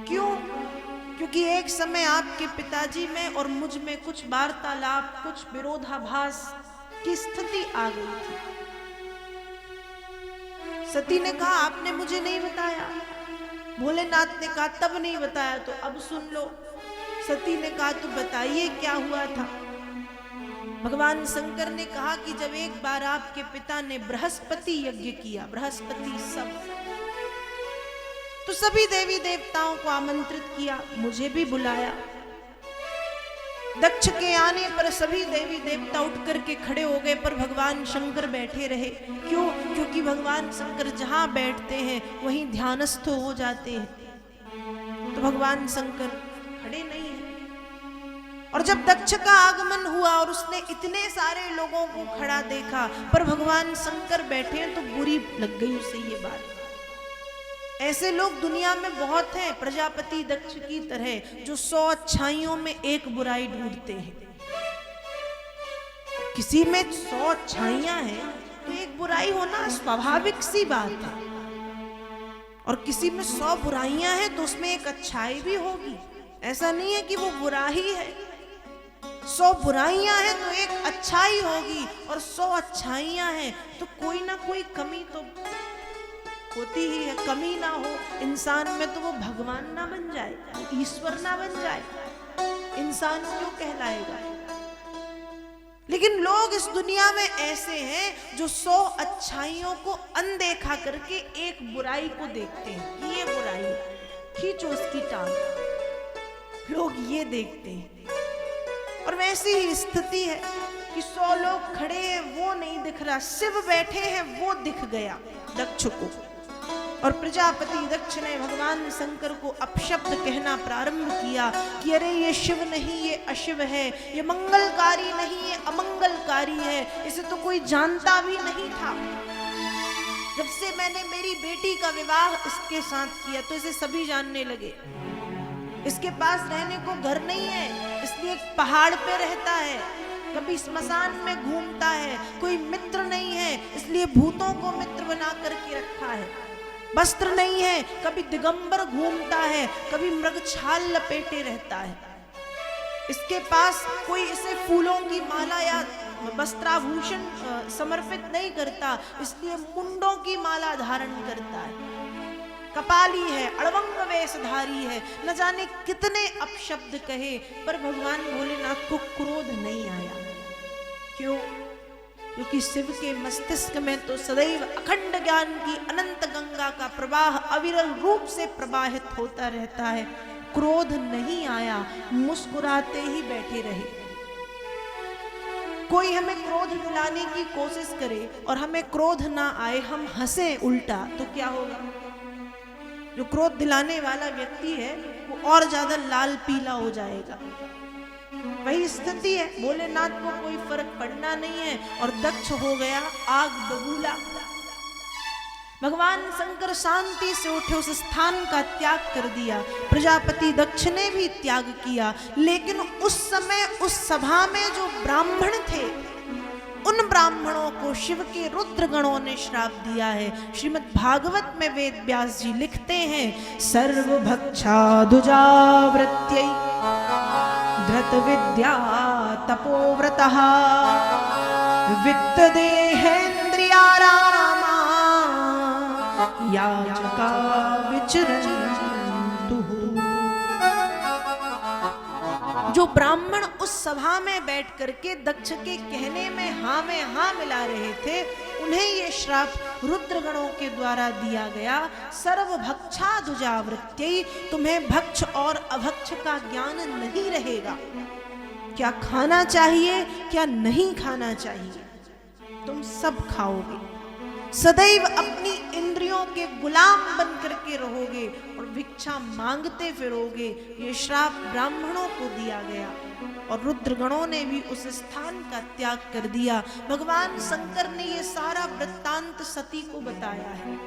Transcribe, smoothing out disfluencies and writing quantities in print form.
क्यों? क्योंकि एक समय आपके पिताजी में और मुझ में कुछ वार्तालाप, कुछ विरोधाभास की स्थिति आ गई थी। सती ने कहा आपने मुझे नहीं बताया। भोलेनाथ ने कहा तब नहीं बताया तो अब सुन लो। सती ने कहा तो बताइए क्या हुआ था। भगवान शंकर ने कहा कि जब एक बार आपके पिता ने बृहस्पति यज्ञ किया, बृहस्पति सब, तो सभी देवी देवताओं को आमंत्रित किया, मुझे भी बुलाया। दक्ष के आने पर सभी देवी देवता उठ करके खड़े हो गए, पर भगवान शंकर बैठे रहे। क्यों? क्योंकि भगवान शंकर जहां बैठते हैं वहीं ध्यानस्थ हो जाते हैं, तो भगवान शंकर खड़े नहीं हैं। और जब दक्ष का आगमन हुआ और उसने इतने सारे लोगों को खड़ा देखा पर भगवान शंकर बैठे हैं, तो बुरी लग गई उसे ये बात। ऐसे लोग दुनिया में बहुत हैं, प्रजापति दक्ष की तरह, जो 100 अच्छाइयों में एक बुराई ढूंढते हैं। किसी में 100 अच्छाइयां हैं तो एक बुराई होना स्वाभाविक सी बात है, और किसी में 100 बुराइयां हैं तो उसमें एक अच्छाई भी होगी। ऐसा नहीं है कि वो बुरा ही है। 100 बुराइयां हैं तो एक अच्छाई होगी, और 100 अच्छाइयां हैं तो कोई ना कोई कमी तो होती ही है। कमी ना हो इंसान में तो वो भगवान ना बन जाए, ईश्वर ना बन जाए, इंसान क्यों कहलाएगा। लेकिन लोग इस दुनिया में ऐसे हैं जो 100 अच्छाइयों को अनदेखा करके एक बुराई को देखते हैं कि ये बुराई है, खींचो उसकी टांग। लोग ये देखते हैं। और वैसी ही स्थिति है कि 100 लोग खड़े हैं वो नहीं दिख रहा, शिव बैठे हैं वो दिख गया दक्ष को। और प्रजापति दक्ष ने भगवान शंकर को अपशब्द कहना प्रारंभ किया कि अरे ये शिव नहीं, ये अशिव है, ये मंगलकारी नहीं, ये अमंगलकारी है, इसे तो कोई जानता भी नहीं था। जब से मैंने मेरी बेटी का विवाह इसके साथ किया तो इसे सभी जानने लगे। इसके पास रहने को घर नहीं है, इसलिए एक पहाड़ पे रहता है, कभी स्मशान में घूमता है, कोई मित्र नहीं है इसलिए भूतों को मित्र बना करके रखा है, वस्त्र नहीं है, कभी दिगंबर घूमता है, कभी मृगछाल लपेटे रहता है। इसके पास कोई इसे फूलों की माला या वस्त्राभूषण समर्पित नहीं करता, इसलिए मुंडों की माला धारण करता है। कपाली है, अड़वंग वेशधारी है, न जाने कितने अपशब्द कहे, पर भगवान भोलेनाथ को क्रोध नहीं आया। क्यों? क्योंकि शिव के मस्तिष्क में तो सदैव अखंड ज्ञान की अनंत गंगा का प्रवाह अविरल रूप से प्रवाहित होता रहता है। क्रोध नहीं आया, मुस्कुराते ही बैठे रहे। कोई हमें क्रोध दिलाने की कोशिश करे और हमें क्रोध ना आए, हम हंसे उल्टा, तो क्या होगा? जो क्रोध दिलाने वाला व्यक्ति है वो और ज्यादा लाल पीला हो जाएगा। वही स्थिति है, भोलेनाथ को कोई फर्क पड़ना नहीं है और दक्ष हो गया आग बबूला। भगवान शंकर शांति से उठे, उस स्थान का त्याग कर दिया। प्रजापति दक्ष ने भी त्याग किया, लेकिन उस समय उस सभा में जो ब्राह्मण थे, उन ब्राह्मणों को शिव के रुद्र गणों ने श्राप दिया है। श्रीमद् भागवत में वेद व्यास जी लिखते हैं, सर्वभक्षादुजावृत्यै धृत विद्या तपोव्रतः वित्त देहेन्द्रियारामा याचका विचरन्तु। जो ब्राह्मण उस सभा में बैठ करके दक्ष के कहने में हाँ मिला रहे थे, उन्हें ये श्राप रुद्र गणों के द्वारा दिया गया। सर्वभक्षादुजावृत्यै, तुम्हें भक्ष और अभक्ष का ज्ञान नहीं रहेगा। क्या खाना चाहिए, क्या नहीं खाना चाहिए, तुम सब खाओगे। सदैव अपनी इंद्रियों के गुलाम बन करके रहोगे और भिक्षा मांगते फिरोगे। ये श्राप ब्राह्मणों को दिया गया और रुद्रगणों ने भी उस स्थान का त्याग कर दिया। भगवान शंकर ने ये सारा वृत्तांत सती को बताया है।